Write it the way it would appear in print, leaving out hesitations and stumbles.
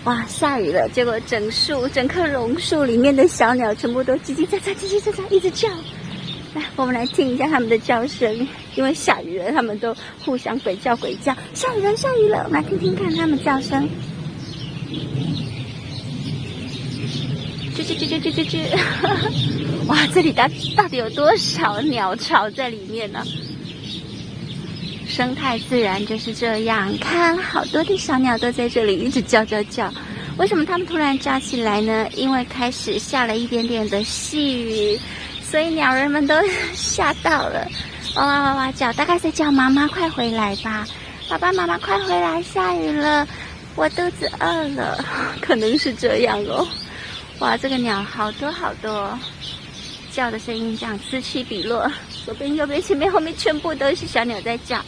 哇，下雨了，结果整棵榕树里面的小鸟全部都叽叽喳喳、叽叽喳喳一直叫。来，我们来听一下它们的叫声，因为下雨了，它们都互相鬼叫。下雨了，下雨了，我们来听听看它们叫声。吱，哇，这里到底有多少鸟巢在里面呢？生态自然就是这样，看好多的小鸟都在这里一直叫。为什么它们突然叫起来呢？因为开始下了一点点的细雨，所以鸟人们都吓到了，哇叫，大概在叫妈妈快回来吧，爸爸妈妈快回来，下雨了，我肚子饿了，可能是这样哦。哇，这个鸟好多，叫的声音这样此起彼落，左边、右边、前面、后面全部都是小鸟在叫。